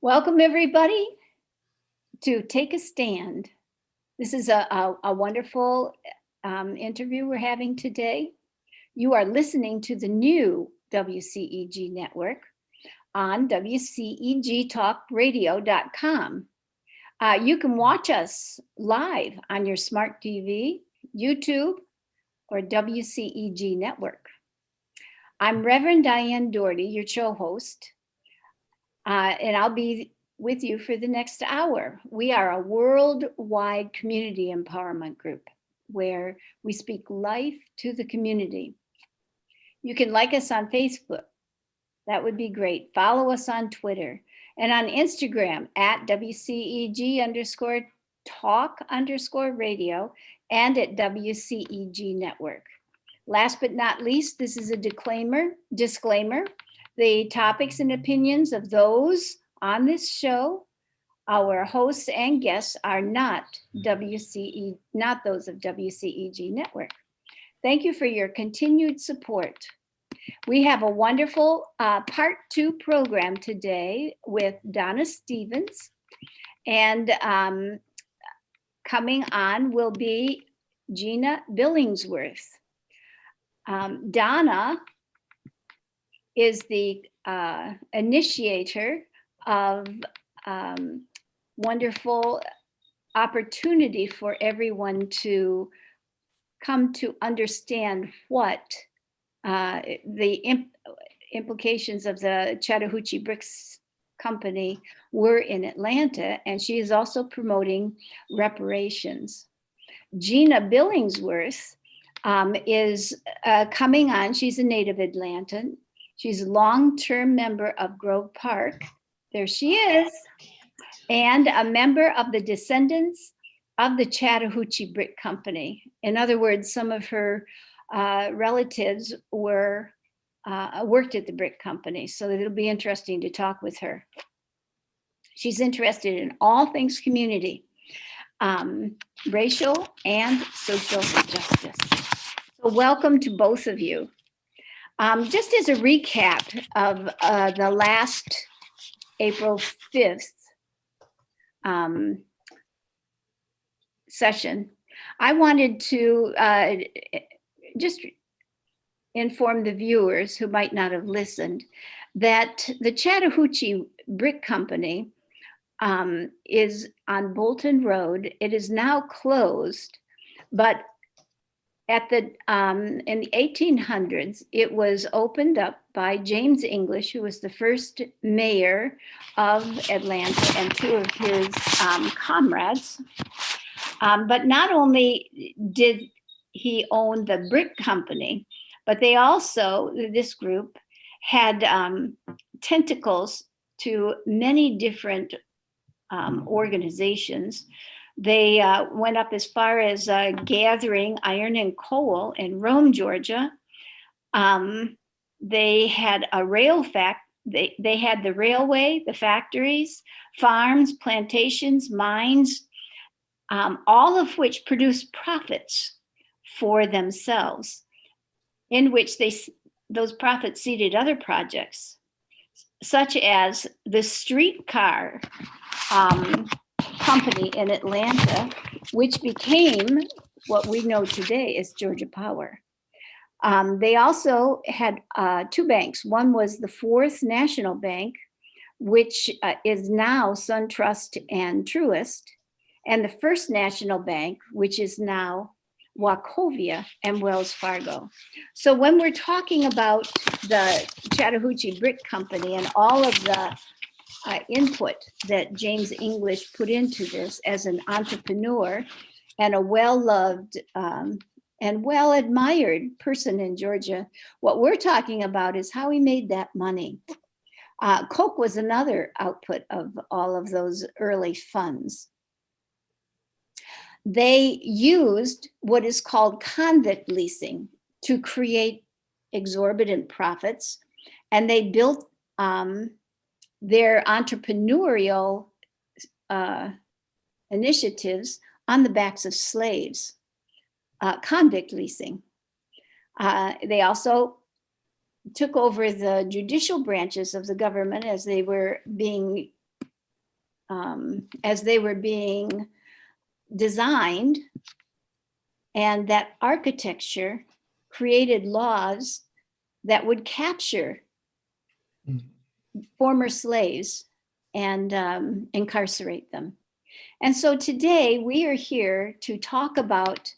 Welcome, everybody, to Take a Stand. This is a wonderful interview we're having today. You are listening to the new WCEG Network on WCEGTalkRadio.com. You can watch us live on your smart TV, YouTube, or WCEG Network. I'm Reverend Diane Dougherty, your show host, and I'll be with you for the next hour. We are a worldwide community empowerment group where we speak life to the community. You can like us on Facebook. That would be great. Follow us on Twitter and on Instagram at WCEG_talk_radio and at WCEG Network. Last but not least, this is a disclaimer. The topics and opinions of those on this show, our hosts and guests, are not those of WCEG Network. Thank you for your continued support. We have a wonderful part 2 program today with Donna Stevens, and coming on will be Gina Billingsworth. Donna is the initiator of wonderful opportunity for everyone to come to understand what the implications of the Chattahoochee Bricks Company were in Atlanta, and she is also promoting reparations. Gina Billingsworth is coming on. She's a native Atlantan. She's a long-term member of Grove Park. There she is. And a member of the descendants of the Chattahoochee Brick Company. In other words, some of her relatives worked at the Brick Company. So it'll be interesting to talk with her. She's interested in all things community, racial and social justice. So welcome to both of you. Just as a recap of the last April 5th session, I wanted to just inform the viewers who might not have listened that the Chattahoochee Brick Company is on Bolton Road. It is now closed, but in the 1800s, it was opened up by James English, who was the first mayor of Atlanta, and 2 of his comrades. But not only did he own the Brick Company, but they also, this group, had tentacles to many different organizations. They went up as far as gathering iron and coal in Rome, Georgia. They had a they had the railway, the factories, farms, plantations, mines, all of which produced profits for themselves, in which those profits seeded other projects, such as the streetcar company in Atlanta, which became what we know today as Georgia Power. They also had 2 banks. One was the Fourth National Bank, which is now SunTrust and Truist, and the First National Bank, which is now Wachovia and Wells Fargo. So when we're talking about the Chattahoochee Brick Company and all of the input that James English put into this as an entrepreneur and a well-loved and well-admired person in Georgia, what we're talking about is how he made that money. Coke was another output of all of those early funds. They used what is called convict leasing to create exorbitant profits, and they built their entrepreneurial initiatives on the backs of slaves, convict leasing. They also took over the judicial branches of the government as they were being as they were being designed, and that architecture created laws that would capture former slaves and incarcerate them. And so today we are here to talk about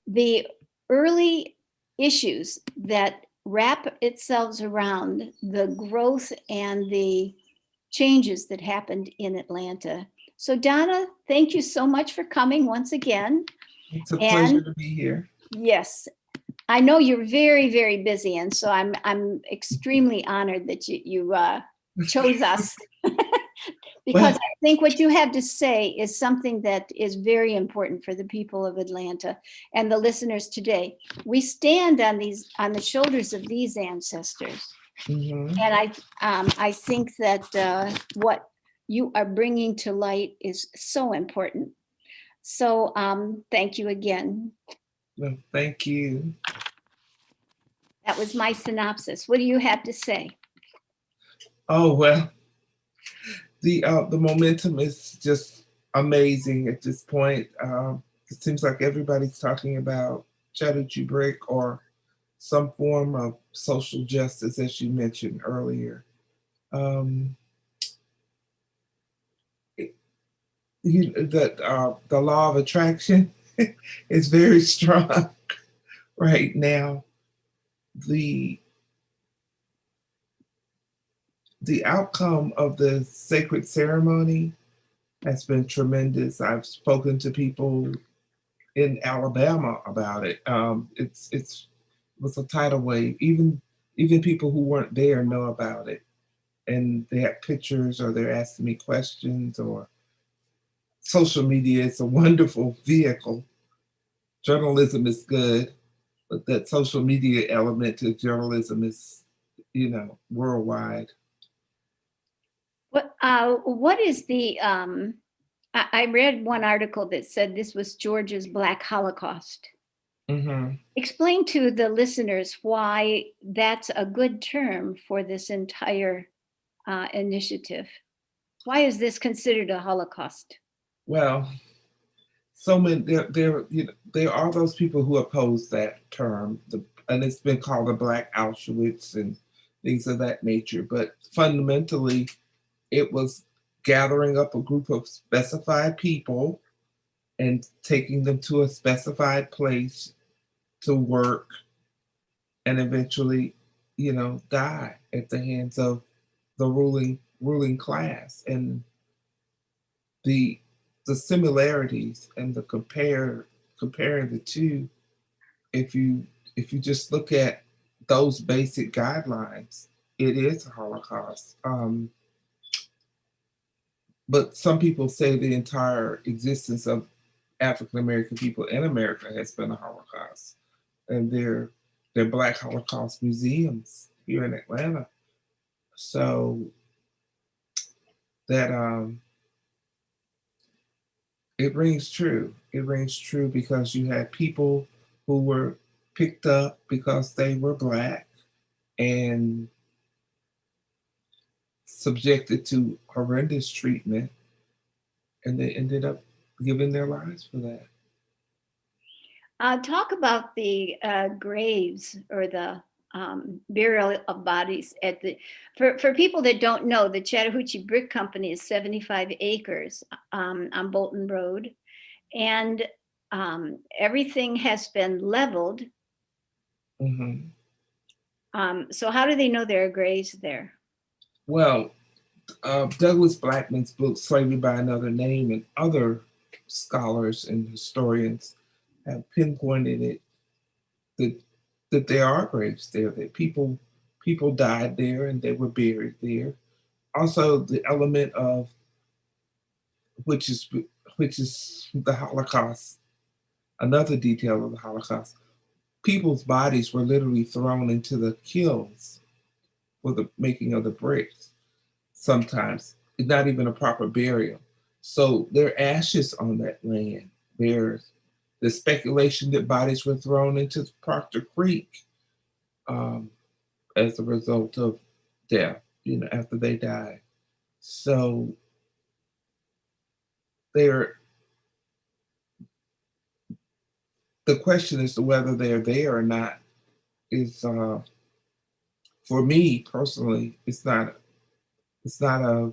the early issues that wrap itself around the growth and the changes that happened in Atlanta. So Donna, thank you so much for coming once again. It's a pleasure to be here. Yes, I know you're very, very busy, and so I'm extremely honored that you chose us. Because I think what you have to say is something that is very important for the people of Atlanta and the listeners today. We stand on the shoulders of these ancestors, and I think that what you are bringing to light is so important. So thank you again. Well, thank you. That was my synopsis. What do you have to say? Oh, well, the momentum is just amazing at this point. It seems like everybody's talking about Chattahoochee brick or some form of social justice, as you mentioned earlier. The law of attraction is very strong right now. The outcome of the sacred ceremony has been tremendous. I've spoken to people in Alabama about it. It was a tidal wave. Even people who weren't there know about it, and they have pictures or they're asking me questions. Or social media is a wonderful vehicle. Journalism is good, but that social media element to journalism is, worldwide. What is the, I read one article that said this was Georgia's Black Holocaust. Mm-hmm. Explain to the listeners why that's a good term for this entire initiative. Why is this considered a Holocaust? Well, so many there are those people who oppose that term, and it's been called the Black Auschwitz and things of that nature. But fundamentally, it was gathering up a group of specified people and taking them to a specified place to work and eventually, die at the hands of the ruling class. And the similarities and the comparing the two, if you just look at those basic guidelines, it is a Holocaust. But some people say the entire existence of African American people in America has been a Holocaust, and they're Black Holocaust museums here in Atlanta. So that it rings true. It rings true because you had people who were picked up because they were Black and subjected to horrendous treatment, and they ended up giving their lives for that. Talk about the graves or the burial of bodies for people that don't know, the Chattahoochee Brick Company is 75 acres on Bolton Road, and everything has been leveled. Mm-hmm. So how do they know there are graves there? Well, Douglas Blackman's book, Slavery by Another Name, and other scholars and historians have pinpointed it that there are graves there, that people died there and they were buried there. Also, the element of which is the Holocaust. Another detail of the Holocaust: people's bodies were literally thrown into the kilns for the making of the bricks. Sometimes it's not even a proper burial. So there are ashes on that land. There's the speculation that bodies were thrown into Proctor Creek as a result of death, after they died. So they're, the question as to whether they're there or not is, for me personally, it's not a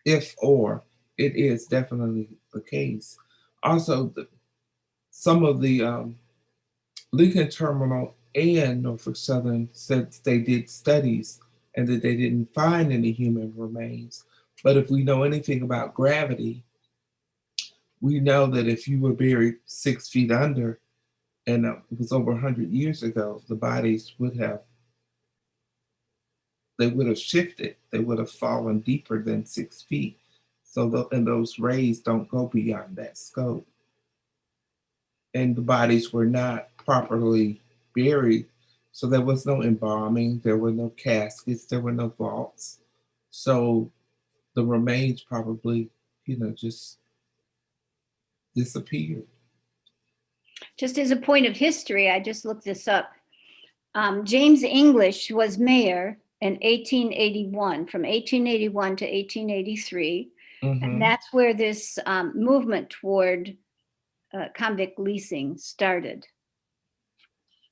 if or, it is definitely the case. Also, some of the Lincoln Terminal and Norfolk Southern said they did studies and that they didn't find any human remains. But if we know anything about gravity, we know that if you were buried 6 feet under, and it was over 100 years ago, the bodies would have shifted. They would have fallen deeper than 6 feet. So and those rays don't go beyond that scope. And the bodies were not properly buried. So there was no embalming, there were no caskets, there were no vaults. So the remains probably, just disappeared. Just as a point of history, I just looked this up. James English was mayor in 1881, from 1881 to 1883. Mm-hmm. And that's where this movement toward convict leasing started.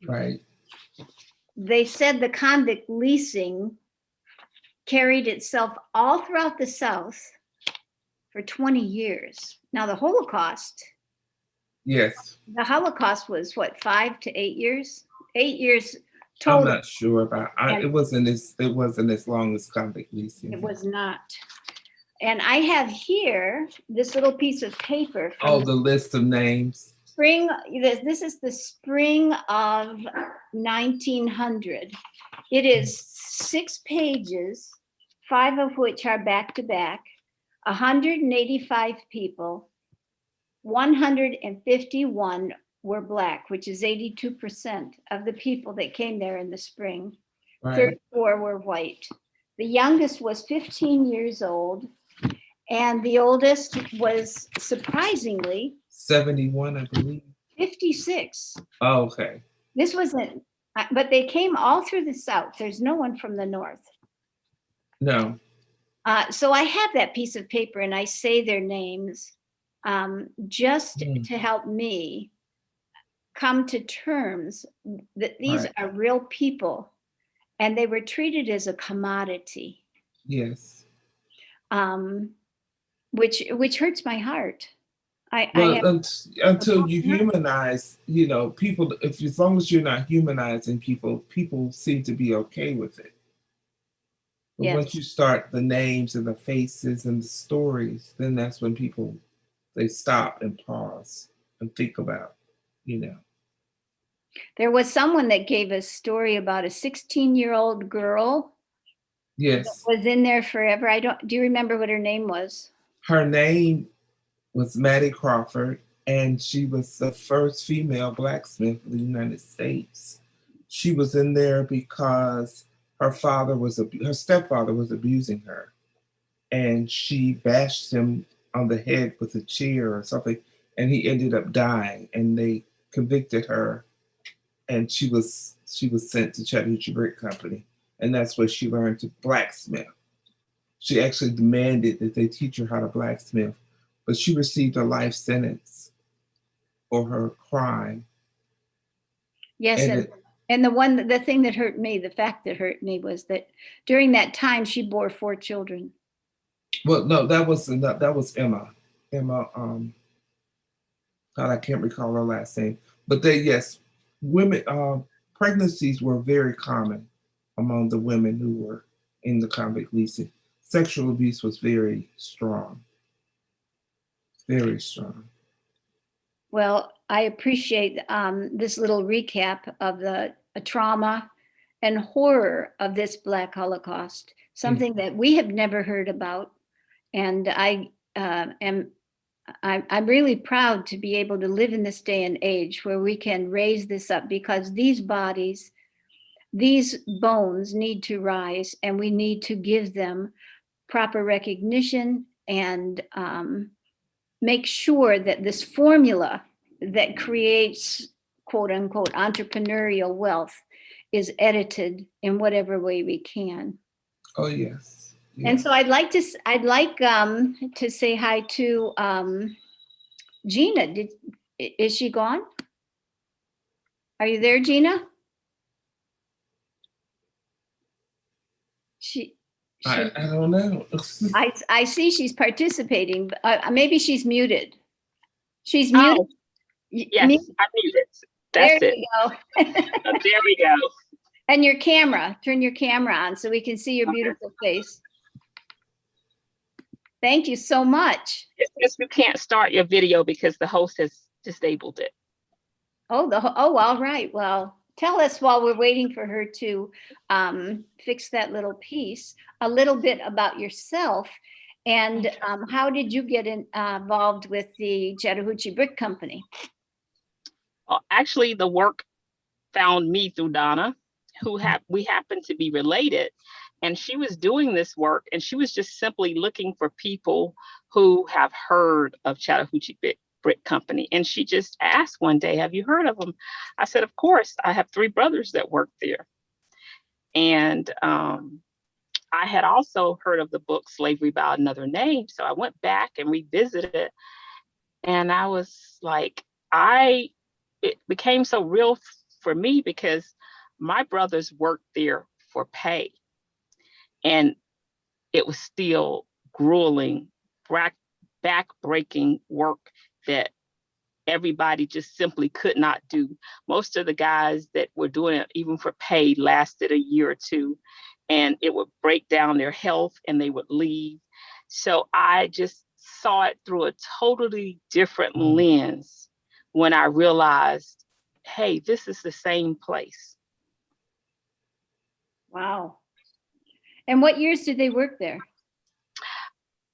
Right. They said the convict leasing carried itself all throughout the South for 20 years. Now the Holocaust. Yes. The Holocaust was what, 5 to 8 years? 8 years total. I'm not sure about. It wasn't as long as convict leasing. It was not. And I have here this little piece of paper. From the list of names. Spring. This is the spring of 1900. It is 6 pages, 5 of which are back to back. 185 people. 151 were Black, which is 82% of the people that came there in the spring. Right. 34 were white. The youngest was 15 years old, and the oldest was surprisingly 71, I believe. 56. Oh, okay. This wasn't, but they came all through the South. There's no one from the North. No. So I have that piece of paper and I say their names. Just to help me come to terms that these are real people and they were treated as a commodity. Yes. Which hurts my heart. Until you humanize, people, as long as you're not humanizing people seem to be okay with it. But yes. Once you start the names and the faces and the stories, then that's when they stop and pause and think about, There was someone that gave a story about a 16-year-old girl. Yes. That was in there forever. Do you remember what her name was? Her name was Maddie Crawford, and she was the first female blacksmith in the United States. She was in there because her stepfather was abusing her, and she bashed him on the head with a chair or something, and he ended up dying, and they convicted her, and she was sent to Chattahoochee Brick Company, and that's where she learned to blacksmith. She actually demanded that they teach her how to blacksmith, but she received a life sentence for her crime. Yes, and the thing that hurt me, the fact that hurt me was that during that time she bore 4 children. Well, no, that was Emma. God, I can't recall her last name. But women, pregnancies were very common among the women who were in the convict leasing. Sexual abuse was very strong. Very strong. Well, I appreciate this little recap of the trauma and horror of this Black Holocaust, something that we have never heard about. And I'm really proud to be able to live in this day and age where we can raise this up, because these bodies, these bones need to rise, and we need to give them proper recognition and make sure that this formula that creates quote unquote entrepreneurial wealth is edited in whatever way we can. Oh, yes. And so I'd like to say hi to Gina. Is she gone? Are you there, Gina? I don't know. I see she's participating. Maybe she's muted. She's muted. Oh, yes, I'm muted. That's there it. You go. There we go. And your camera, turn your camera on so we can see your beautiful face. Thank you so much. It says you can't start your video because the host has disabled it. Oh, all right. Well, tell us while we're waiting for her to fix that little piece, a little bit about yourself and how did you get involved with the Chattahoochee Brick Company? Well, actually, the work found me through Donna, we happen to be related. And she was doing this work and she was just simply looking for people who have heard of Chattahoochee Brick Company. And she just asked one day, have you heard of them? I said, of course, I have 3 brothers that work there. And I had also heard of the book Slavery by Another Name. So I went back and revisited it. And I was like, it became so real for me because my brothers worked there for pay. And it was still grueling, back-breaking work that everybody just simply could not do. Most of the guys that were doing it, even for pay, lasted a year or 2, and it would break down their health and they would leave. So I just saw it through a totally different lens when I realized, hey, this is the same place. Wow. And what years did they work there?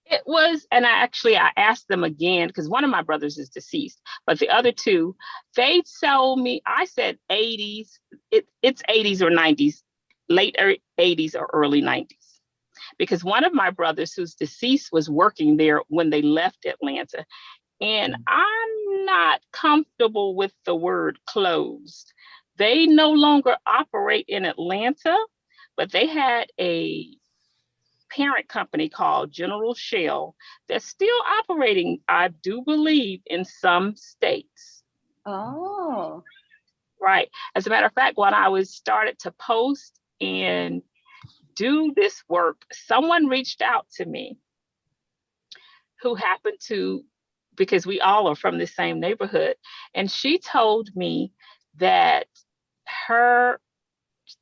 It was, and I asked them again, because one of my brothers is deceased, but the other 2, they told me, I said 80s, it's 80s or 90s, late 80s or early 90s. Because one of my brothers who's deceased was working there when they left Atlanta. And I'm not comfortable with the word closed. They no longer operate in Atlanta, but they had a parent company called General Shell that's still operating, I do believe, in some states. Oh. Right. As a matter of fact, when I was started to post and do this work, someone reached out to me who happened to, because we all are from the same neighborhood, and she told me that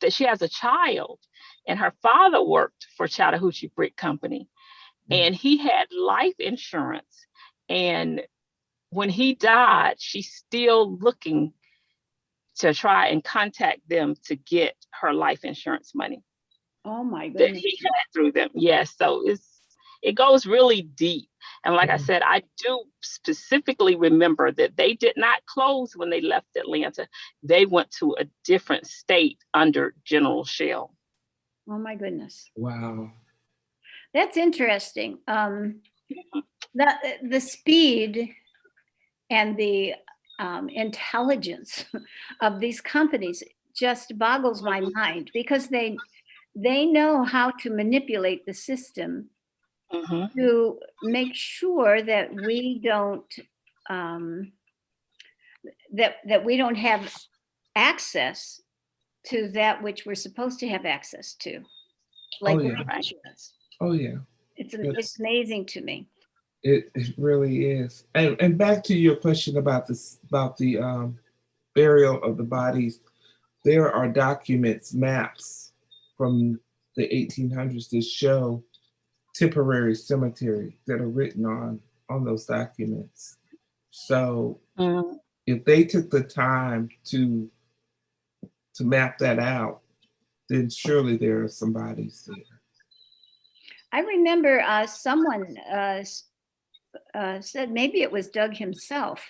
she has a child and her father worked for Chattahoochee Brick Company and he had life insurance. And when he died, she's still looking to try and contact them to get her life insurance money. Oh my goodness. That he had through them. Yes. So it goes really deep. And like I said, I do specifically remember that they did not close when they left Atlanta. They went to a different state under General Shell. Oh my goodness. Wow. That's interesting. The speed and the intelligence of these companies just boggles my mind because they know how to manipulate the system to make sure that we don't that we don't have access to that which we're supposed to have access to, like insurance. Oh yeah. It's amazing to me. It really is. And back to your question about the burial of the bodies, there are documents, maps from the 1800s that show temporary cemetery that are written on those documents. So if they took the time to map that out, then surely there are some bodies there. I remember someone said, maybe it was Doug himself,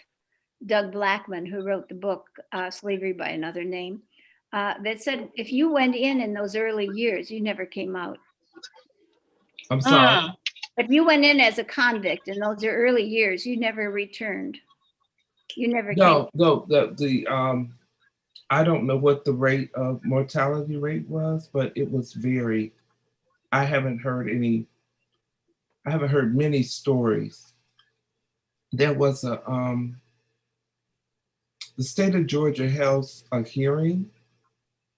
Doug Blackman, who wrote the book Slavery by Another Name, that said if you went in those early years, you never came out. I'm sorry? If you went in as a convict in those early years, you never returned. You never came. No, I don't know what the rate of mortality rate was, but it was very, I haven't heard many stories. There was the state of Georgia held a hearing,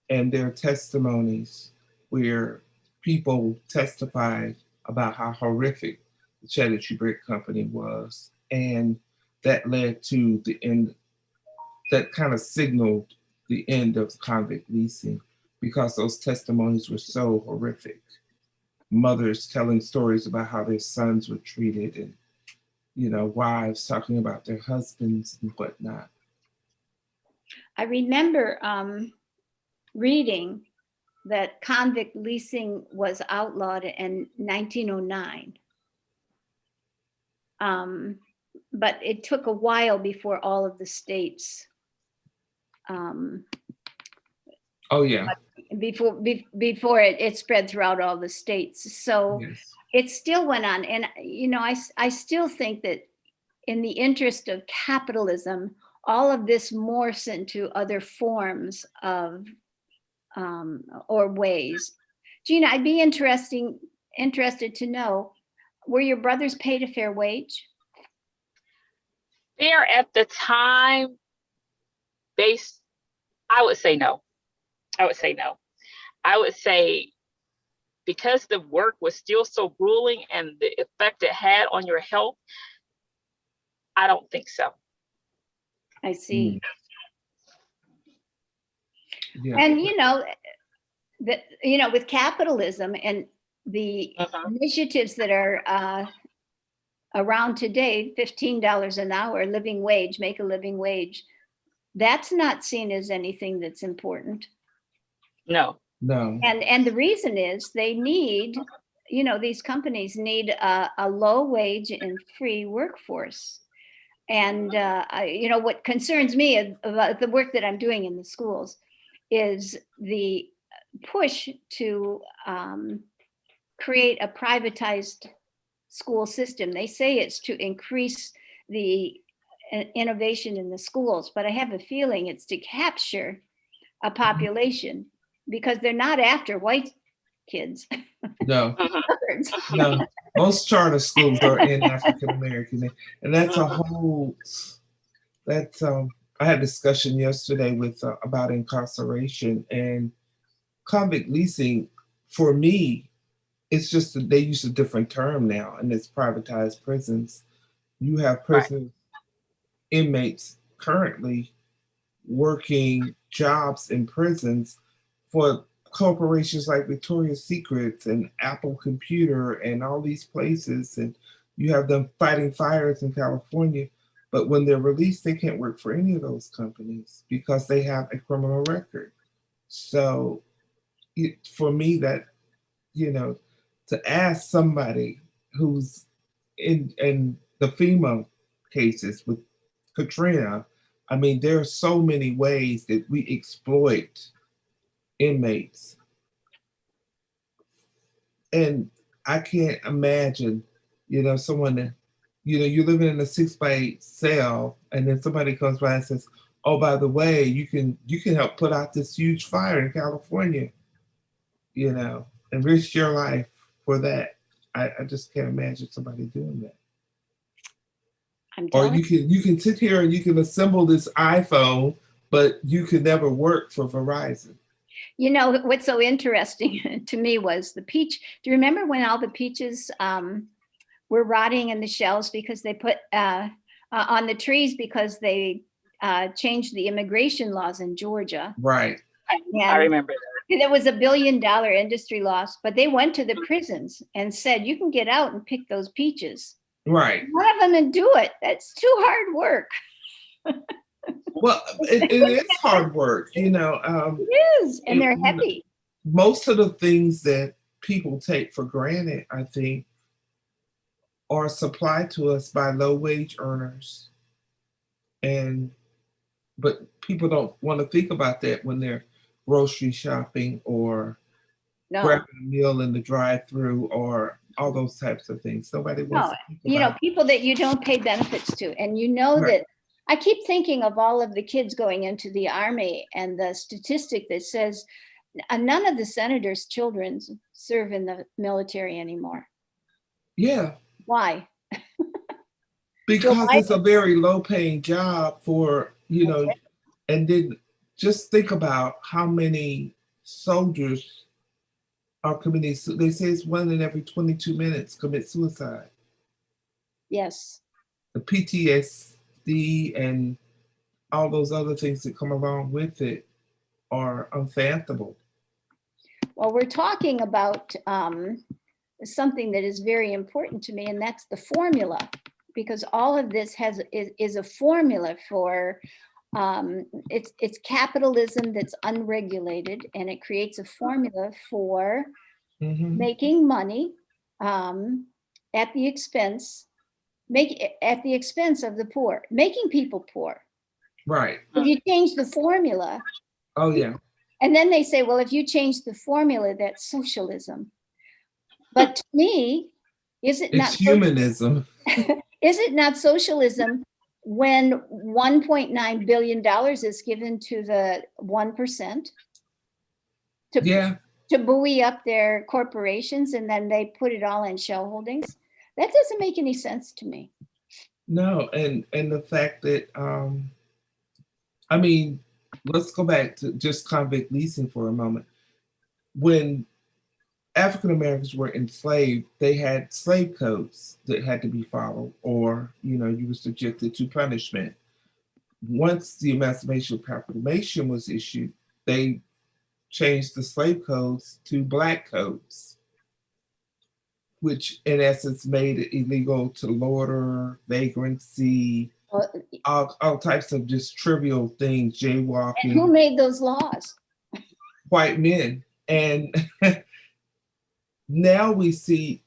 and there are testimonies where people testified about how horrific the Chattahoochee Brick Company was. And that led to the end, that kind of signaled the end of convict leasing, because those testimonies were so horrific. Mothers telling stories about how their sons were treated, and, you know, wives talking about their husbands and whatnot. I remember reading that convict leasing was outlawed in 1909. But it took a while before all of the states, Oh yeah. before it spread throughout all the states. So Yes. it still went on. And, you know, I still think that in the interest of capitalism, all of this morphs into other forms of or ways. Gina, I'd be interested to know, were your brothers paid a fair wage? There at the time, I would say no. I would say because the work was still so grueling and the effect it had on your health, I don't think so. I see. Yeah. And you know, with capitalism and the initiatives that are around today, $15 an hour, living wage, make a living wage, that's not seen as anything that's important. No. And the reason is they need, these companies need a low wage and free workforce. And what concerns me about the work that I'm doing in the schools is the push to create a privatized school system. They say it's to increase the innovation in the schools, but I have a feeling it's to capture a population, because they're not after white kids. No. No. Most charter schools are in African American, and that's a whole. That's I had a discussion yesterday with about incarceration and convict leasing. For me, it's just that they use a different term now, and it's privatized prisons. You have prison inmates currently working jobs in prisons for corporations like Victoria's Secrets and Apple Computer and all these places, and you have them fighting fires in California. But when they're released, they can't work for any of those companies because they have a criminal record. So for me, that, to ask somebody who's in the FEMA cases with Katrina, I mean, there are so many ways that we exploit inmates. And I can't imagine, someone, you're living in a 6x8 cell, and then somebody comes by and says, oh, by the way, you can help put out this huge fire in California, and risk your life for that. I just can't imagine somebody doing that. Or you can sit here and you can assemble this iPhone, but you could never work for Verizon. What's so interesting to me was the peach. Do you remember when all the peaches were rotting in the shells because they put on the trees because they changed the immigration laws in Georgia? Right. I remember that. There was $1 billion industry loss, but they went to the prisons and said, you can get out and pick those peaches. Right. One of them and do it. That's too hard work. Well, it is hard work, It is, and they're heavy. Most of the things that people take for granted, I think, are supplied to us by low-wage earners. But people don't want to think about that when they're grocery shopping or grabbing a meal in the drive-through or all those types of things. Nobody wants to think about people that you don't pay benefits to. And that I keep thinking of all of the kids going into the Army and the statistic that says None of the senators' children serve in the military anymore. Yeah, Why? because Biden- it's a very low paying job for, and then just think about how many soldiers are committing, they say it's 1 in every 22 minutes commit suicide. Yes. The PTSD and all those other things that come along with it are unfathomable. Well, we're talking about something that is very important to me, and that's the formula, because all of this is a formula for it's capitalism that's unregulated, and it creates a formula for making money at the expense of the poor, making people poor. Right. If you change the formula, Oh yeah. and then they say, well, if you change the formula, that's socialism. But to me, is it not humanism? Is it not socialism when $1.9 billion is given to the 1% to buoy up their corporations, and then they put it all in shell holdings? That doesn't make any sense to me. No, and the fact that I mean, let's go back to just convict leasing for a moment. When African Americans were enslaved, they had slave codes that had to be followed, or you were subjected to punishment. Once the Emancipation Proclamation was issued, they changed the slave codes to black codes, which in essence made it illegal to loiter, vagrancy, all types of just trivial things, jaywalking. And who made those laws? White men. And now we see,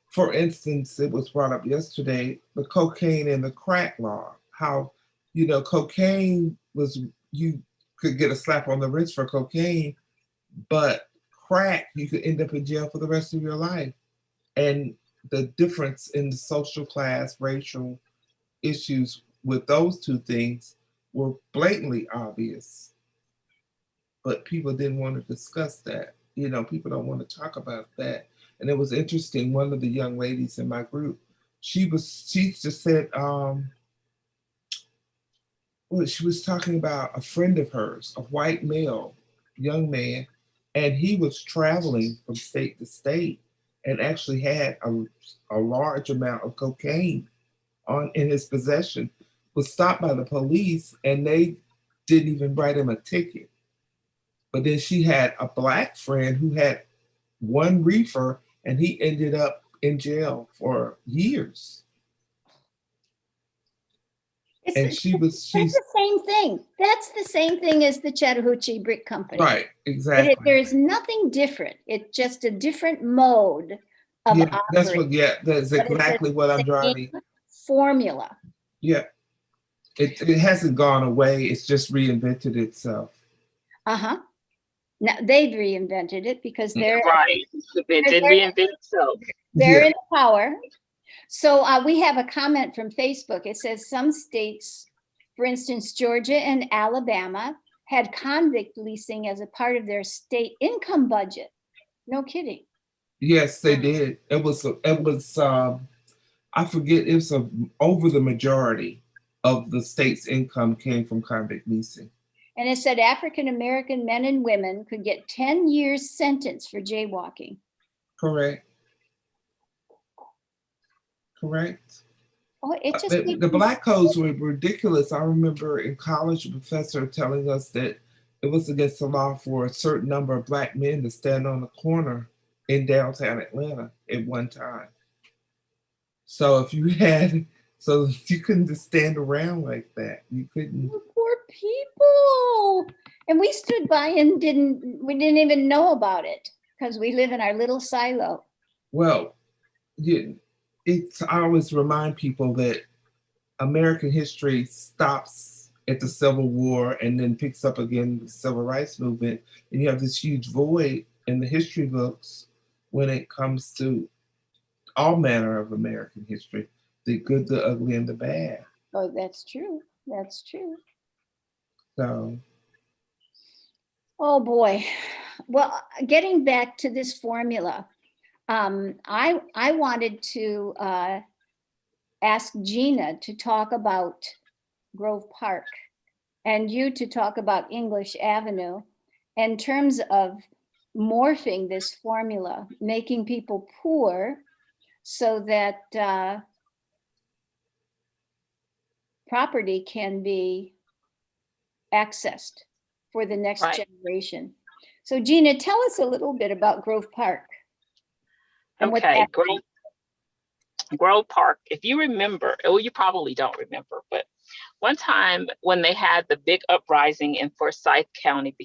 for instance, it was brought up yesterday, the cocaine and the crack law, how, cocaine was, you could get a slap on the wrist for cocaine, but crack, you could end up in jail for the rest of your life. And the difference in the social class, racial issues with those two things were blatantly obvious. But people didn't want to discuss that. People don't want to talk about that. And it was interesting. One of the young ladies in my group, she just said, she was talking about a friend of hers, a white male, young man, and he was traveling from state to state and actually had a large amount of cocaine in his possession, was stopped by the police, and they didn't even write him a ticket. But then she had a black friend who had one reefer, and he ended up in jail for years. That's the same thing. That's the same thing as the Chattahoochee Brick Company. Right, exactly. There's nothing different. It's just a different mode of operating. That's exactly what I'm driving. Formula. Yeah. It hasn't gone away. It's just reinvented itself. Uh-huh. Now they've reinvented it because they're right. It did reinvent itself. They're in power. So we have a comment from Facebook. It says some states, for instance, Georgia and Alabama, had convict leasing as a part of their state income budget. No kidding. Yes, they did. It was I forget, it was over the majority of the state's income came from convict leasing. And it said African-American men and women could get 10 years sentence for jaywalking. Correct. Oh, it just the black codes were ridiculous. I remember in college, a professor telling us that it was against the law for a certain number of black men to stand on the corner in downtown Atlanta at one time. So if you you couldn't just stand around like that. You couldn't. Poor people. And we stood by and we didn't even know about it because we live in our little silo. Well, I always remind people that American history stops at the Civil War and then picks up again the Civil Rights Movement. And you have this huge void in the history books when it comes to all manner of American history, the good, the ugly, and the bad. Oh, that's true. That's true. So Oh, boy. Well, getting back to this formula, I wanted to ask Gina to talk about Grove Park and you to talk about English Avenue in terms of morphing this formula, making people poor so that property can be accessed for the next Right. generation. So Gina, tell us a little bit about Grove Park. And what Okay, that great. Grove Park, if you remember, oh, you probably don't remember, but one time when they had the big uprising in Forsyth County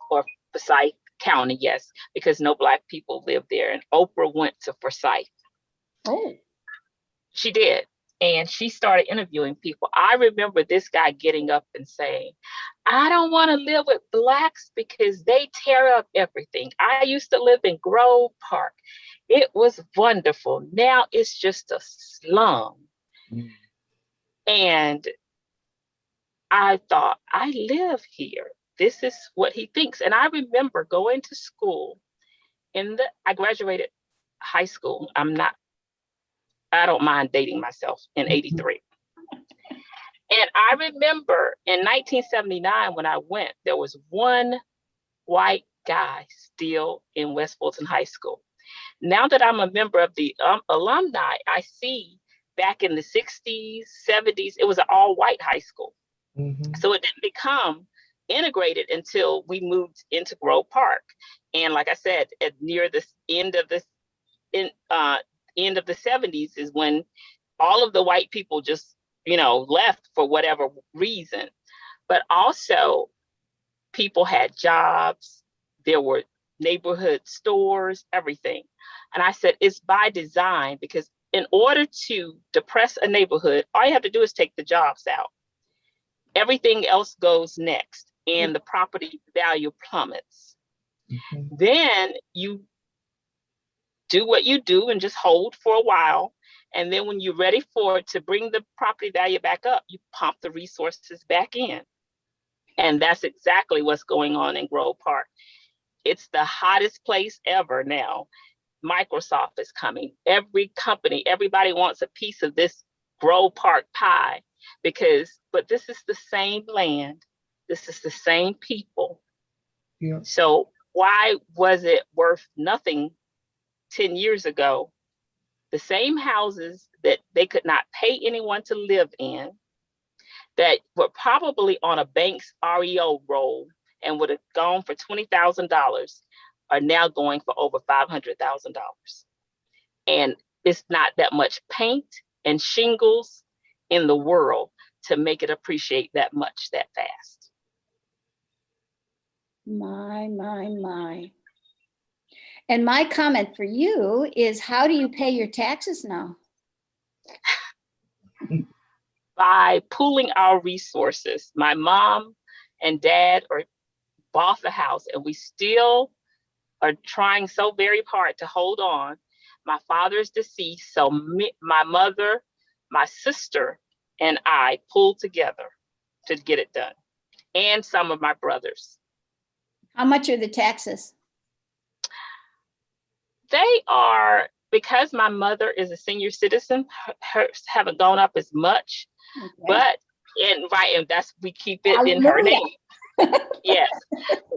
Forsyth County, yes, because no Black people lived there, and Oprah went to Forsyth. Oh. She did. And she started interviewing people. I remember this guy getting up and saying, I don't want to live with Blacks because they tear up everything. I used to live in Grove Park. It was wonderful. Now it's just a slum. Mm. And I thought, I live here. This is what he thinks. And I remember going to school I graduated high school. I don't mind dating myself in 83. And I remember in 1979, when I went, there was one white guy still in West Fulton High School. Now that I'm a member of the alumni, I see back in the 60s, 70s, it was an all white high school. Mm-hmm. So it didn't become integrated until we moved into Grove Park. And like I said, near the end of the 70s is when all of the white people just, left for whatever reason. But also people had jobs, there were neighborhood stores, everything. And I said, it's by design, because in order to depress a neighborhood, all you have to do is take the jobs out. Everything else goes next, and the property value plummets. Mm-hmm. Then you do what you do and just hold for a while. And then when you're ready for it to bring the property value back up, you pump the resources back in. And that's exactly what's going on in Grove Park. It's the hottest place ever now. Microsoft is coming. Every company, everybody wants a piece of this Grove Park pie but this is the same land. This is the same people. Yeah. So why was it worth nothing 10 years ago? The same houses that they could not pay anyone to live in, that were probably on a bank's REO roll and would have gone for $20,000, are now going for over $500,000. And it's not that much paint and shingles in the world to make it appreciate that much that fast. My. And my comment for you is, how do you pay your taxes now? By pooling our resources. My mom and dad bought the house, and we still are trying so very hard to hold on. My father is deceased, so my mother, my sister, and I pulled together to get it done, and some of my brothers. How much are the taxes? They are, because my mother is a senior citizen, hers haven't gone up as much. Okay. And that's, we keep it in her name. Yes,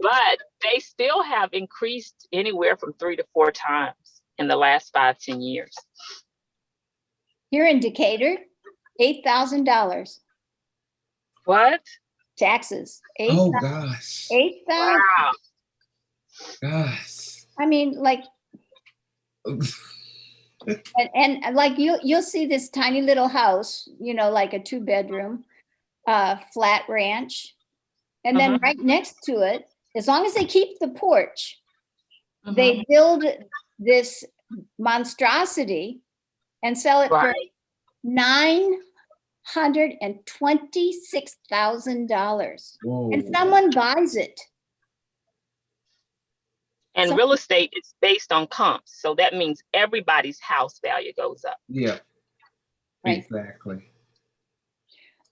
but they still have increased anywhere from 3 to 4 times in the last 5-10 years. Here in Decatur, $8,000. What? Taxes. Oh gosh. 8,000. Wow. Gosh. I mean, like. and like you'll see this tiny little house, like a 2-bedroom flat ranch, and then right next to it, as long as they keep the porch, they build this monstrosity and sell it for $926,000. And someone buys it. And real estate is based on comps. So that means everybody's house value goes up. Yeah, right. Exactly.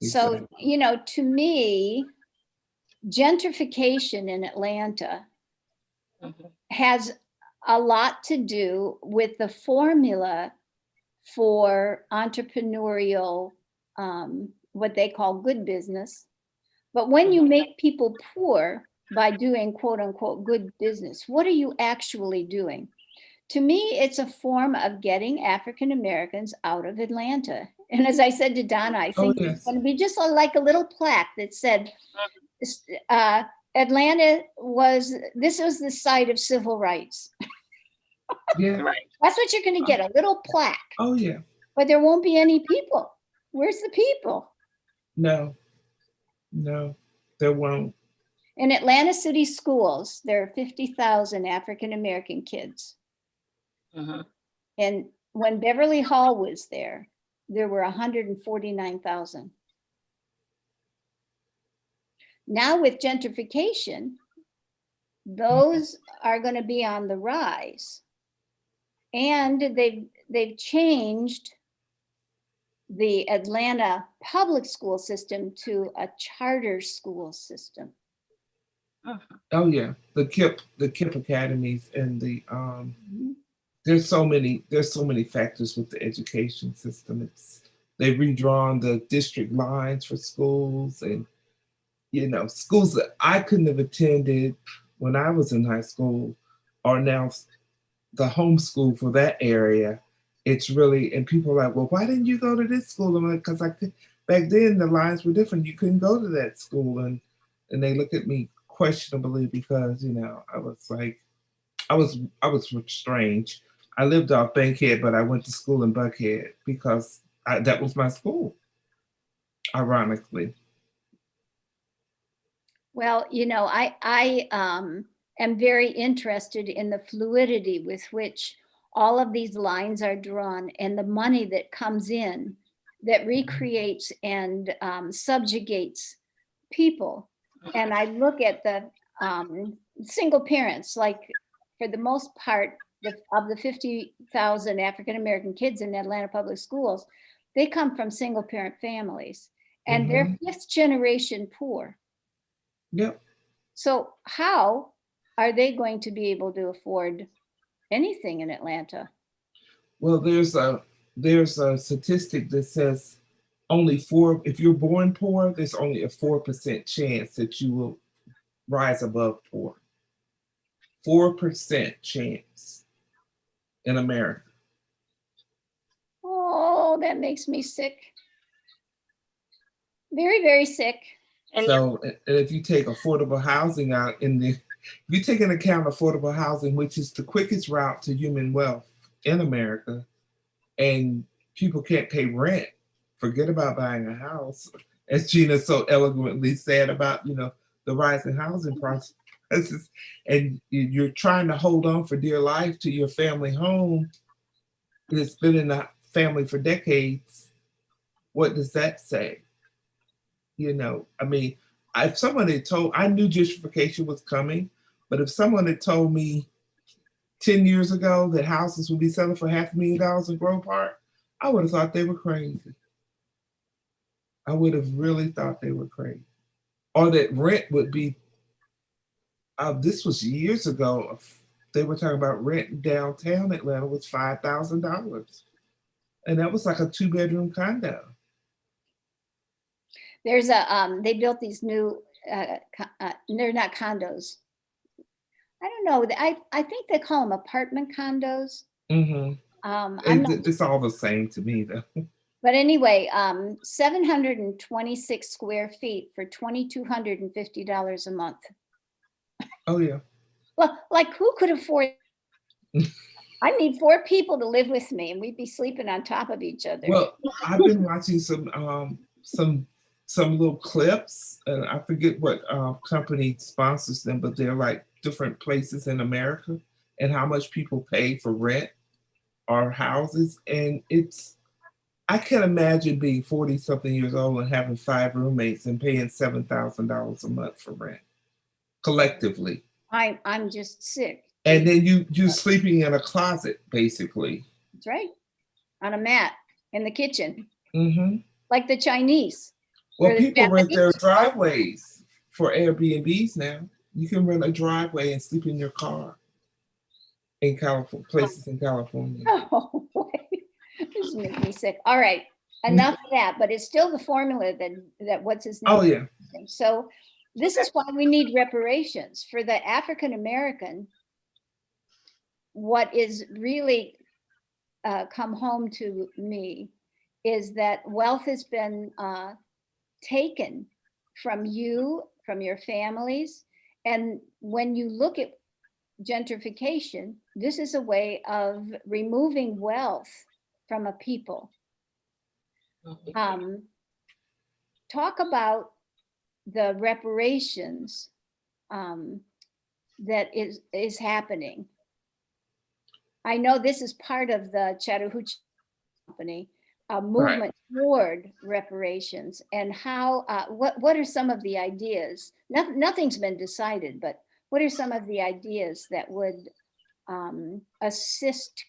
So, to me, gentrification in Atlanta Mhm. has a lot to do with the formula for entrepreneurial, what they call good business. But when you make people poor by doing quote unquote good business, what are you actually doing? To me, it's a form of getting African Americans out of Atlanta. And as I said to Donna, I Oh, think it's yes. going to be just like a little plaque that said, Atlanta this was the site of civil rights. Yeah. Right. That's what you're going to get, a little plaque. Oh, yeah. But there won't be any people. Where's the people? No, no, there won't. In Atlanta City schools, there are 50,000 African American kids. Mhm. And when Beverly Hall was there were 149,000. Now with gentrification, those are going to be on the rise. And they've changed the Atlanta public school system to a charter school system. Oh, yeah. The KIPP academies and the there's so many factors with the education system. They've redrawn the district lines for schools, and schools that I couldn't have attended when I was in high school are now the homeschool for that area. It's really, and people are like, well, why didn't you go to this school? I'm like, because I could. Back then the lines were different. You couldn't go to that school, and they look at me questionably because I was like, I was strange. I lived off Bankhead, but I went to school in Buckhead because that was my school, ironically. Well, I am very interested in the fluidity with which all of these lines are drawn and the money that comes in that recreates and subjugates people. And I look at the single parents, like for the most part, of the 50,000 African American kids in Atlanta public schools, they come from single parent families, and they're fifth generation poor. Yep. So how are they going to be able to afford anything in Atlanta? Well, there's a statistic that says if you're born poor, there's only a 4% chance that you will rise above poor. 4% chance in America. Oh, that makes me sick. Very, very sick. And so, and if you take affordable housing out if you take into account affordable housing, which is the quickest route to human wealth in America, and people can't pay rent, forget about buying a house, as Gina so eloquently said about, the rising housing prices, and you're trying to hold on for dear life to your family home that's been in the family for decades. What does that say? I mean, if someone had I knew gentrification was coming, but if someone had told me 10 years ago that houses would be selling for $500,000 in Grove Park, I would have thought they were crazy. I would have really thought they were crazy. Or that rent would be, this was years ago, they were talking about rent in downtown Atlanta was $5,000. And that was like a 2-bedroom condo. There's they built these new, they're not condos. I don't know. I think they call them apartment condos. Mm-hmm. It's all the same to me, though. But anyway, 726 square feet for $2,250 a month. Oh, yeah. Well, like who could afford? I need 4 people to live with me, and we'd be sleeping on top of each other. Well, I've been watching some little clips, and I forget what company sponsors them, but they're like different places in America and how much people pay for rent or houses. And I can't imagine being 40-something years old and having 5 roommates and paying $7,000 a month for rent collectively. I'm just sick. And then you're sleeping in a closet, basically. That's right. On a mat in the kitchen. Mm-hmm. Like the Chinese. Well, people rent their driveways for Airbnbs now. You can rent a driveway and sleep in your car in California, places in California. Oh, wait. This is making me sick. All right, enough of that, but it's still the formula that what's his name? Oh yeah. So this is why we need reparations for the African American. What is really come home to me is that wealth has been taken from you, from your families. And when you look at gentrification, this is a way of removing wealth from a people. Talk about the reparations that is happening. I know this is part of the Chattahoochee company movement toward reparations, and how what are some of the ideas? Nothing's been decided, but what are some of the ideas that would assist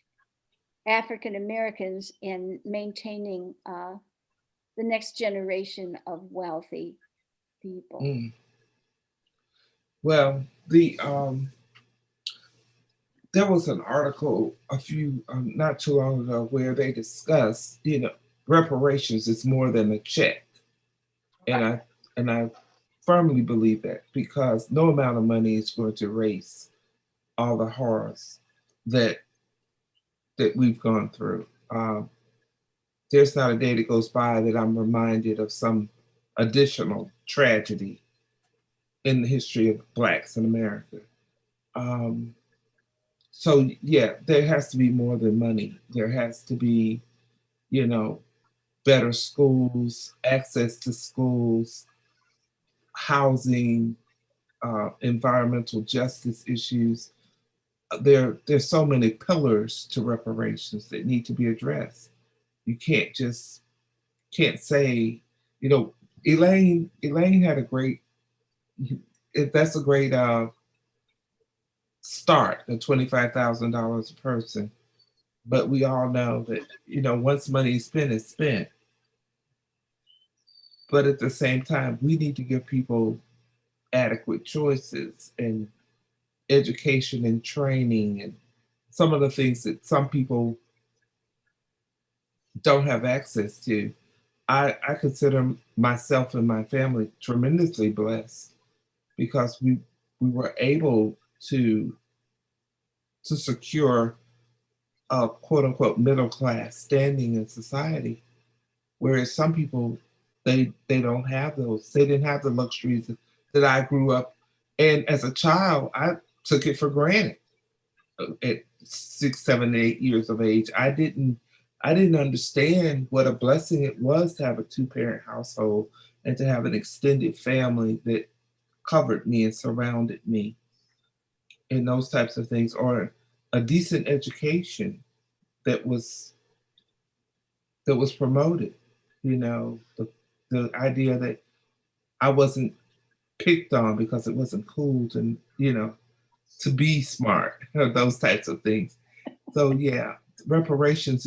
African Americans in maintaining the next generation of wealthy people? Well, there was an article not too long ago where they discussed, reparations is more than a check, and I firmly believe that, because no amount of money is going to erase all the horrors that we've gone through. There's not a day that goes by that I'm reminded of some additional tragedy in the history of Blacks in America. So yeah, there has to be more than money. There has to be, better schools, access to schools, housing, environmental justice issues. There's so many pillars to reparations that need to be addressed. You can't say, Elaine had a great, that's a great start, the $25,000 a person. But we all know that, once money is spent, it's spent. But at the same time, we need to give people adequate choices and education and training and some of the things that some people don't have access to. I consider myself and my family tremendously blessed, because we were able to secure a quote unquote middle class standing in society, whereas some people they don't have those. They didn't have the luxuries that I grew up, and as a child I took it for granted. At 6, 7, 8 years of age, I didn't understand what a blessing it was to have a 2-parent household and to have an extended family that covered me and surrounded me, and those types of things, or a decent education that was promoted. The idea that I wasn't picked on because it wasn't cool to to be smart, those types of things. So yeah, reparations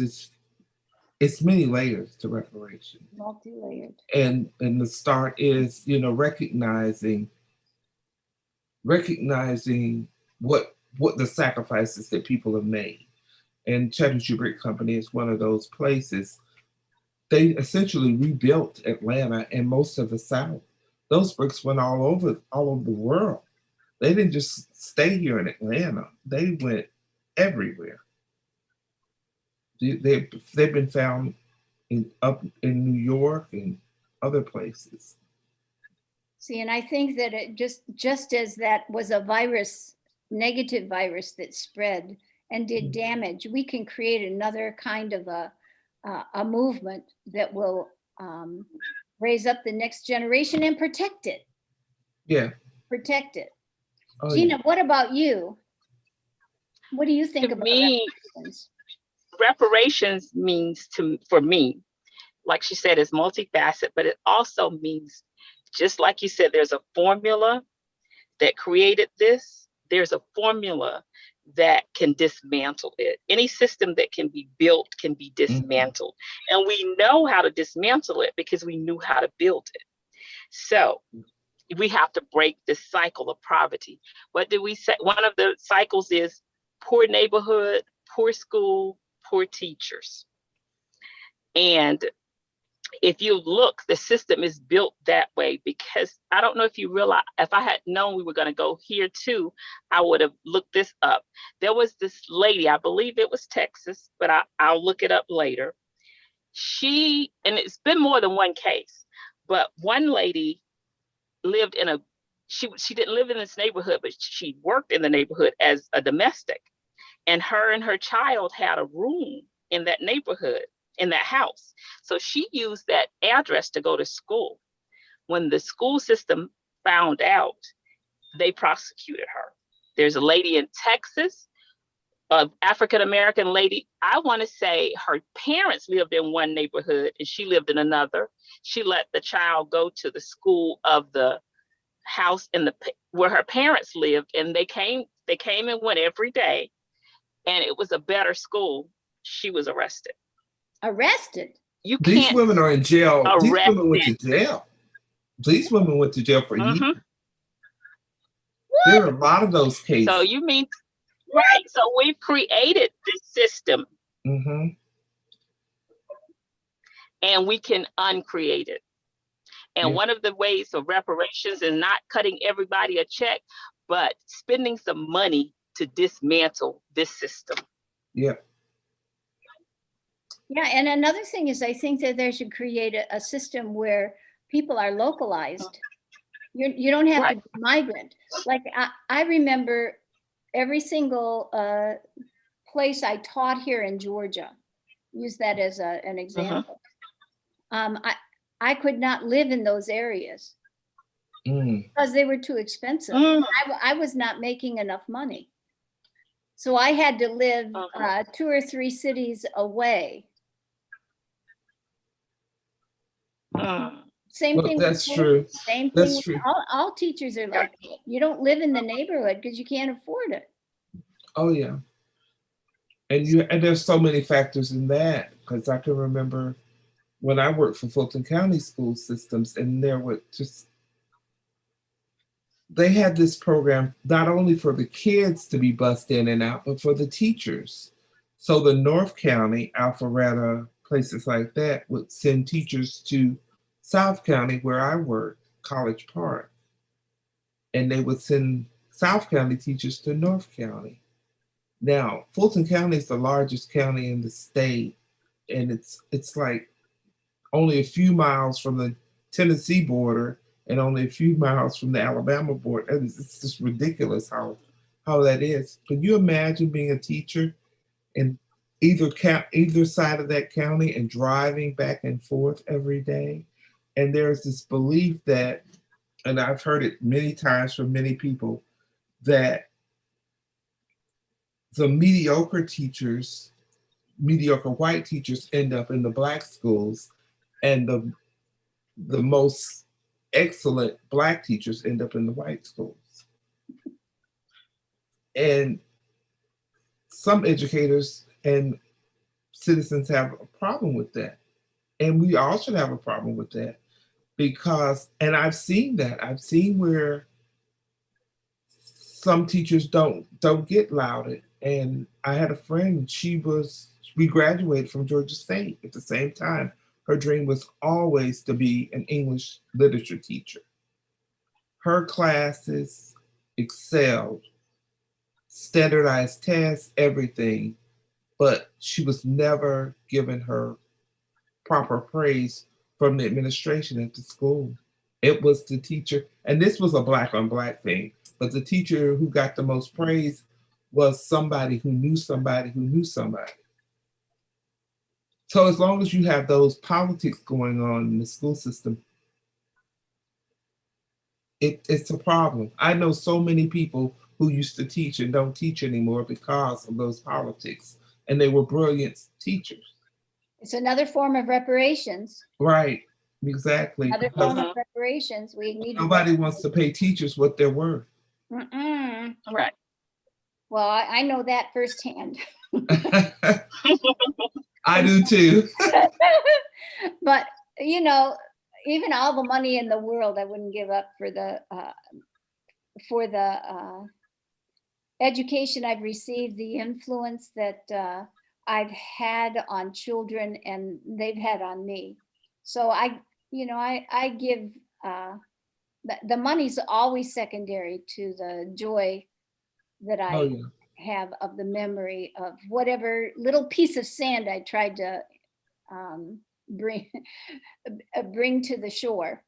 it's many layers to reparations. Multi-layered. And the start is, recognizing what the sacrifices that people have made. And Chattahoochee Brick Company is one of those places. They essentially rebuilt Atlanta and most of the South. Those bricks went all over the world. They didn't just stay here in Atlanta. They went everywhere. They've been found up in New York and other places. See, and I think that it just as that was a virus, negative virus that spread and did damage, we can create another kind of a movement that will raise up the next generation and protect it. Yeah. Protect it. Oh, Gina, yeah. what about you? What do you think about reparations? Reparations means for me, like she said, is multifaceted, but it also means, just like you said, there's a formula that created this. There's a formula that can dismantle it. Any system that can be built can be dismantled. And we know how to dismantle it because we knew how to build it. So we have to break this cycle of poverty. What did we say? One of the cycles is poor neighborhood, poor school, poor teachers. And if you look, the system is built that way, because I don't know if you realize, if I had known we were going to go here too, I would have looked this up. There was this lady, I believe it was Texas, but I'll look it up later. She, and it's been more than one case, but one lady lived in she didn't live in this neighborhood, but she worked in the neighborhood as a domestic. And her child had a room in that neighborhood, in that house. So she used that address to go to school. When the school system found out, they prosecuted her. There's a lady in Texas, an African-American lady. I want to say her parents lived in one neighborhood and she lived in another. She let the child go to the school of the house where her parents lived, and they came and went every day, and it was a better school. She was arrested. You These can't women are in jail. These arrest women went to jail. These women went to jail for years. There are a lot of those cases. So you mean, right? So we've created this system, and we can uncreate it. And one of the ways of reparations is not cutting everybody a check, but spending some money to dismantle this system. Yeah, and another thing is, I think that there should create a system where people are localized. You don't have to be migrant. Like I remember every single place I taught here in Georgia, use that as an example. I could not live in those areas because they were too expensive. I was not making enough money. So I had to live 2 or 3 cities away. Same thing. That's true. Same thing. That's true. All teachers are like, you don't live in the neighborhood because you can't afford it. Oh yeah. And there's so many factors in that, because I can remember when I worked for Fulton County school systems, and they had this program not only for the kids to be bused in and out, but for the teachers. So the North County, Alpharetta, places like that would send teachers to South County, where I worked, College Park. And they would send South County teachers to North County. Now, Fulton County is the largest county in the state, and it's like only a few miles from the Tennessee border and only a few miles from the Alabama border. And it's just ridiculous how that is. Can you imagine being a teacher in either side of that county and driving back and forth every day? And there's this belief that, and I've heard it many times from many people, that the mediocre white teachers end up in the Black schools, and the most excellent Black teachers end up in the white schools. And some educators and citizens have a problem with that. And we all should have a problem with that, because, and I've seen where some teachers don't get lauded. And I had a friend, we graduated from Georgia State at the same time. Her dream was always to be an English literature teacher. Her classes excelled, standardized tests, everything, but she was never given her proper praise from the administration at the school. It was the teacher, and this was a Black on Black thing, but the teacher who got the most praise was somebody who knew somebody who knew somebody. So as long as you have those politics going on in the school system, it's a problem. I know so many people who used to teach and don't teach anymore because of those politics, and they were brilliant teachers. It's another form of reparations. Right, exactly. Another form of reparations. Nobody wants to pay teachers what they're worth. Right. Well, I know that firsthand. I do too. But, even all the money in the world, I wouldn't give up for the education I've received, the influence that I've had on children and they've had on me. So I give, the money's always secondary to the joy that I Oh, yeah. have of the memory of whatever little piece of sand I tried to bring to the shore.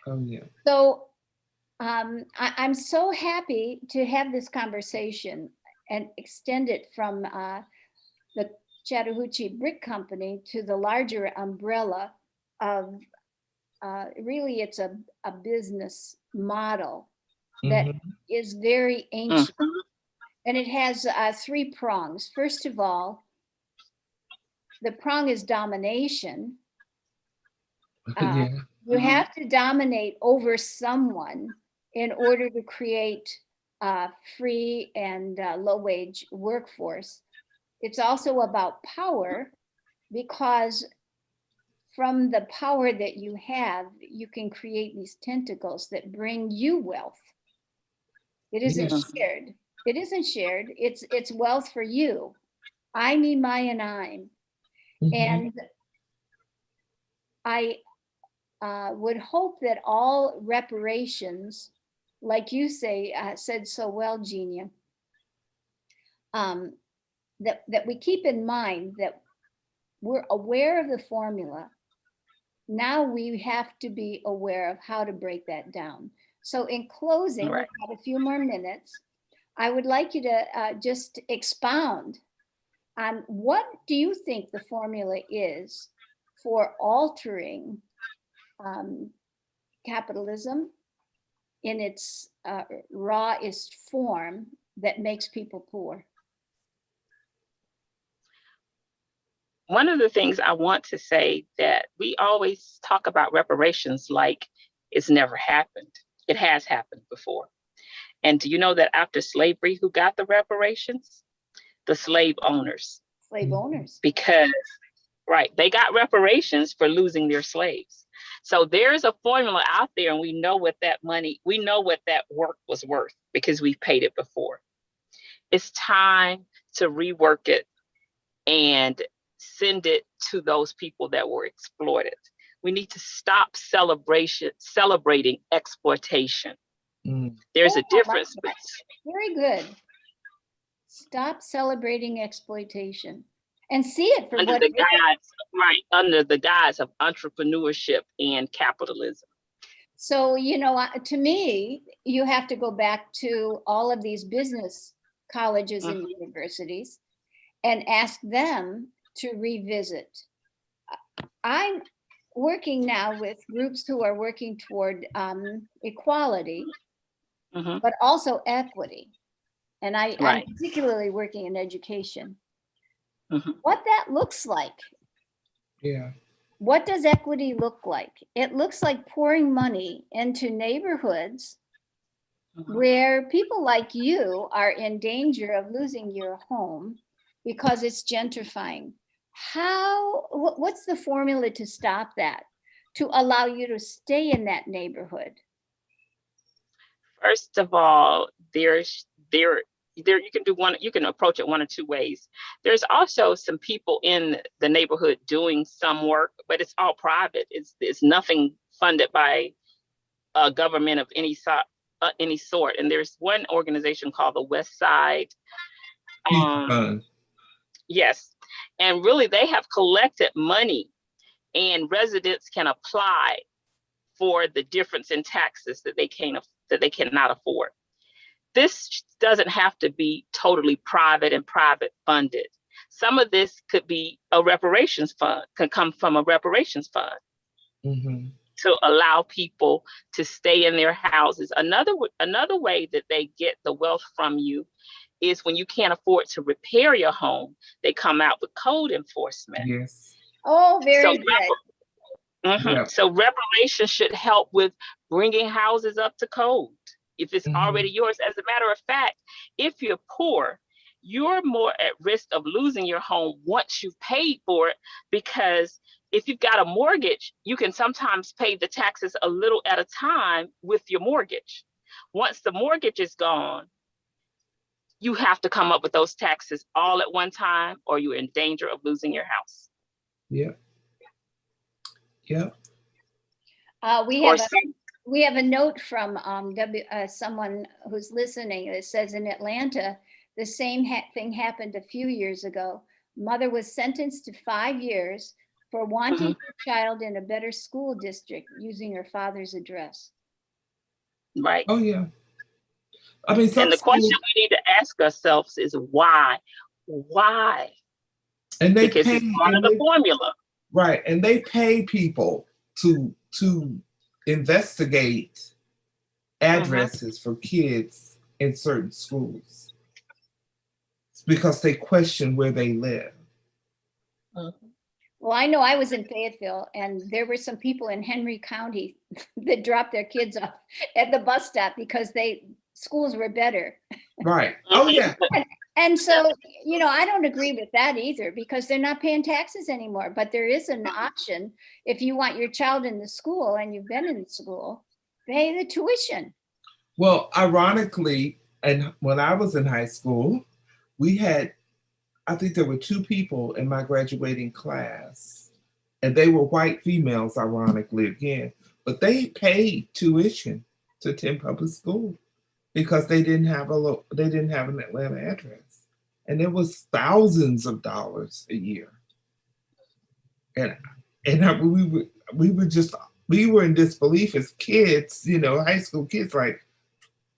Oh, yeah. So I'm so happy to have this conversation and extend it from the Chattahoochee Brick Company to the larger umbrella of really it's a business model that is very ancient. And it has 3 prongs. First of all, the prong is domination. Yeah. You have to dominate over someone in order to create free and low-wage workforce. It's also about power, because from the power that you have, you can create these tentacles that bring you wealth. It isn't Yes. shared. It isn't shared. It's wealth for you. I, me, my, and I'm. And I would hope that all reparations, like you said so well, Genia, that we keep in mind that we're aware of the formula. Now we have to be aware of how to break that down. So in closing, Right. we've got a few more minutes. I would like you to just expound on what do you think the formula is for altering capitalism in its rawest form that makes people poor? One of the things I want to say, that we always talk about reparations like it's never happened. It has happened before. And do you know that after slavery, who got the reparations? The slave owners. Slave owners. Because, right, they got reparations for losing their slaves. So there's a formula out there, and we know what that work was worth because we've paid it before. It's time to rework it and send it to those people that were exploited. We need to stop celebrating exploitation. There's a difference. Very good. Stop celebrating exploitation and see it for under what the guise, right, under the guise of entrepreneurship and capitalism. So, to me, you have to go back to all of these business colleges and universities and ask them to revisit. I'm working now with groups who are working toward equality, but also equity. And I'm particularly working in education. What that looks like. Yeah. What does equity look like? It looks like pouring money into neighborhoods where people like you are in danger of losing your home because it's gentrifying. What's the formula to stop that, to allow you to stay in that neighborhood? First of all, you can approach it one or two ways. There's also some people in the neighborhood doing some work, but it's all private. It's nothing funded by a government of any sort. And there's one organization called the West Side. Yes. And really, they have collected money, and residents can apply for the difference in taxes that they cannot afford. This doesn't have to be totally private and private funded. Some of this could be a reparations fund, can come from a reparations fund to allow people to stay in their houses. Another way that they get the wealth from you is when you can't afford to repair your home, they come out with code enforcement. Yes. Oh, very good. Yeah. So reparations should help with bringing houses up to code if it's already yours. As a matter of fact, if you're poor, you're more at risk of losing your home once you've paid for it, because if you've got a mortgage, you can sometimes pay the taxes a little at a time with your mortgage. Once the mortgage is gone, you have to come up with those taxes all at one time, or you're in danger of losing your house. Yeah. Yeah. We have a note from someone who's listening that says in Atlanta, the same thing happened a few years ago. Mother was sentenced to 5 years for wanting her child in a better school district using her father's address. Right. Oh, yeah. I mean, and the question we need to ask ourselves is why? Why? And they because pay, it's part of the formula. Right. And they pay people to investigate addresses for kids in certain schools. It's because they question where they live. Well, I know I was in Fayetteville, and there were some people in Henry County that dropped their kids off at the bus stop because schools were better. Right. Oh, yeah. And so, you know, I don't agree with that either, because they're not paying taxes anymore. But there is an option if you want your child in the school and you've been in the school, pay the tuition. Well, ironically, and when I was in high school, we had, I think there were 2 people in my graduating class, and they were white females, ironically again, but they paid tuition to attend public school because they didn't have an Atlanta address, and it was thousands of dollars a year. And we were in disbelief as kids, you know, high school kids, like,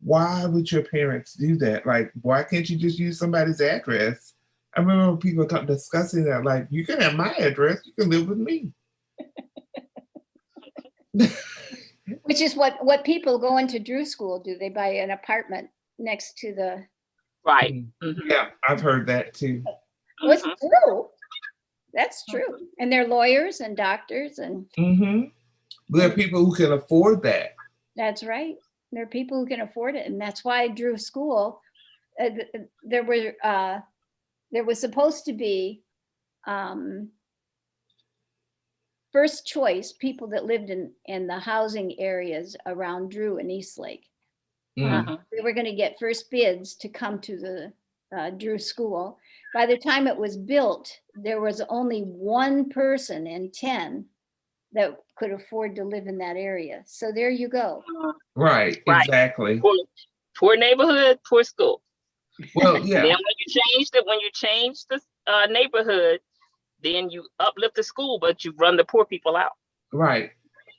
why would your parents do that? Like, why can't you just use somebody's address? I remember people discussing that, like, you can have my address, you can live with me. Which is what people going to Drew School do. They buy an apartment next to the. Right. Mm-hmm. Yeah, I've heard that too. Well, it's true. That's true. And they're lawyers and doctors and. There are people who can afford that. That's right. There are people who can afford it, and that's why Drew School. There was supposed to be first choice people that lived in the housing areas around Drew and Eastlake. They were going to get first bids to come to the Drew School. By the time it was built, there was only 1 person in 10 that could afford to live in that area. So there you go. Right. Exactly. Poor neighborhood, poor school. Well, yeah. Then when you change the neighborhood, then you uplift the school, but you run the poor people out. Right.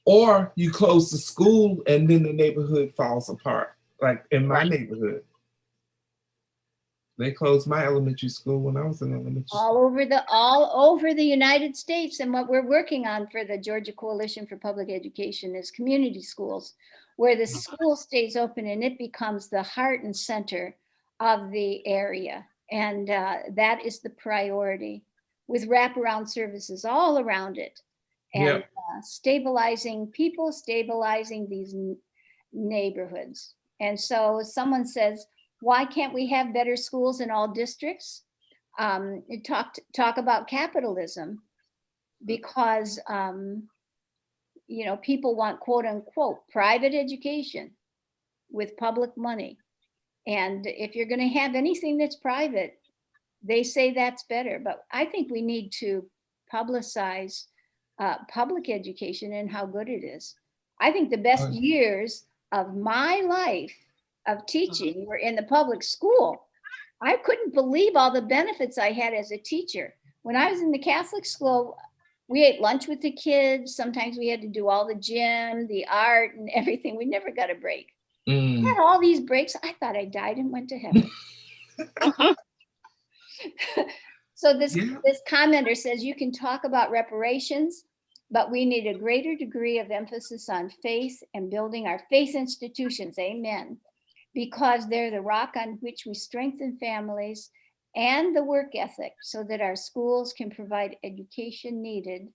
Or you close the school and then the neighborhood falls apart. Like in my neighborhood. They closed my elementary school when I was in elementary school. All over the United States. And what we're working on for the Georgia Coalition for Public Education is community schools, where the school stays open and it becomes the heart and center of the area. And that is the priority, with wraparound services all around it. And stabilizing people, stabilizing these neighborhoods. And so someone says, why can't we have better schools in all districts? Talk about capitalism, because you know, people want quote unquote private education with public money. And if you're going to have anything that's private, they say that's better. But I think we need to publicize public education and how good it is. I think the best years of my life of teaching were in the public school. I couldn't believe all the benefits I had as a teacher. When I was in the Catholic school, we ate lunch with the kids. Sometimes we had to do all the gym, the art, and everything. We never got a break. I had all these breaks. I thought I died and went to heaven. So this commenter says, you can talk about reparations, but we need a greater degree of emphasis on faith and building our faith institutions. Amen. Because they're the rock on which we strengthen families and the work ethic, so that our schools can provide education needed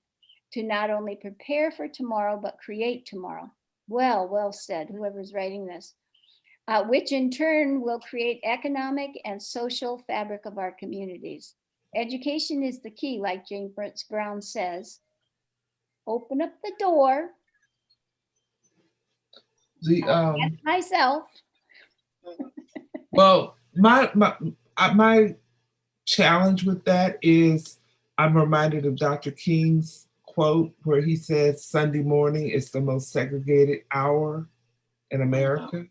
to not only prepare for tomorrow, but create tomorrow. Well said, whoever's writing this, which in turn will create economic and social fabric of our communities. Education is the key, like James Brown says. open up the door. The That's myself. well, my challenge with that is I'm reminded of Dr. King's quote where he says Sunday morning is the most segregated hour in America.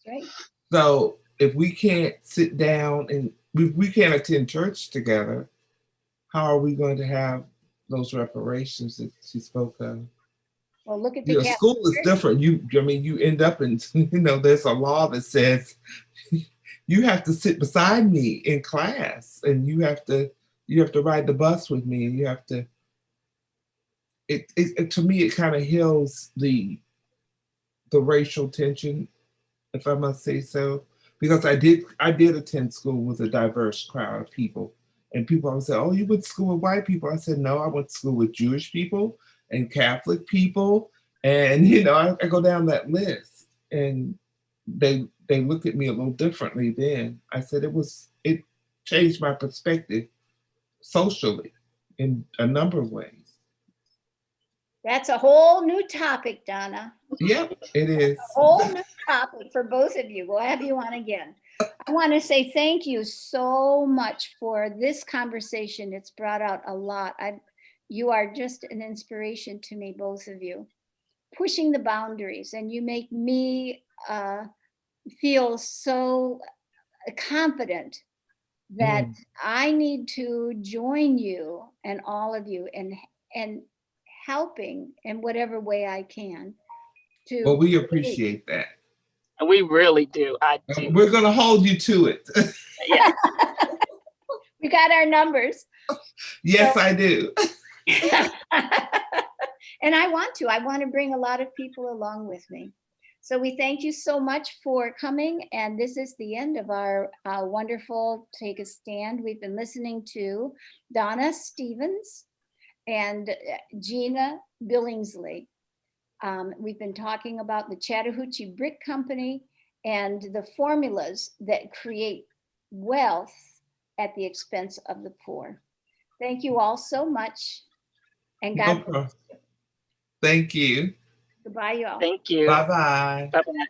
That's right. So if we can't sit down and we can't attend church together, how are we going to have those reparations that she spoke of? Well, look at You know, the school is different. You end up in, there's a law that says you have to sit beside me in class, and you have to ride the bus with me, and you have to. It to me, it kind of heals the racial tension, if I must say so, because I did attend school with a diverse crowd of people, and people always say, "Oh, you went to school with white people." I said, "No, I went to school with Jewish people and Catholic people," and I go down that list, and they look at me a little differently then. I said it changed my perspective socially in a number of ways. That's a whole new topic, Donna. Yep, it is. A whole new topic for both of you. We'll have you on again. I want to say thank you so much for this conversation. It's brought out a lot. You are just an inspiration to me, both of you, pushing the boundaries, and you make me feel so confident that I need to join you and all of you and helping in whatever way I can. Well, we appreciate that. And we really do. I do. We're going to hold you to it. Yeah. We got our numbers. Yes, I do. And I want to bring a lot of people along with me. So we thank you so much for coming. And this is the end of our wonderful Take a Stand. We've been listening to Donna Stevens and Gina Billingsley. We've been talking about the Chattahoochee Brick Company and the formulas that create wealth at the expense of the poor. Thank you all so much. And God bless you. Thank you. Goodbye, y'all. Thank you. Bye-bye. Bye-bye.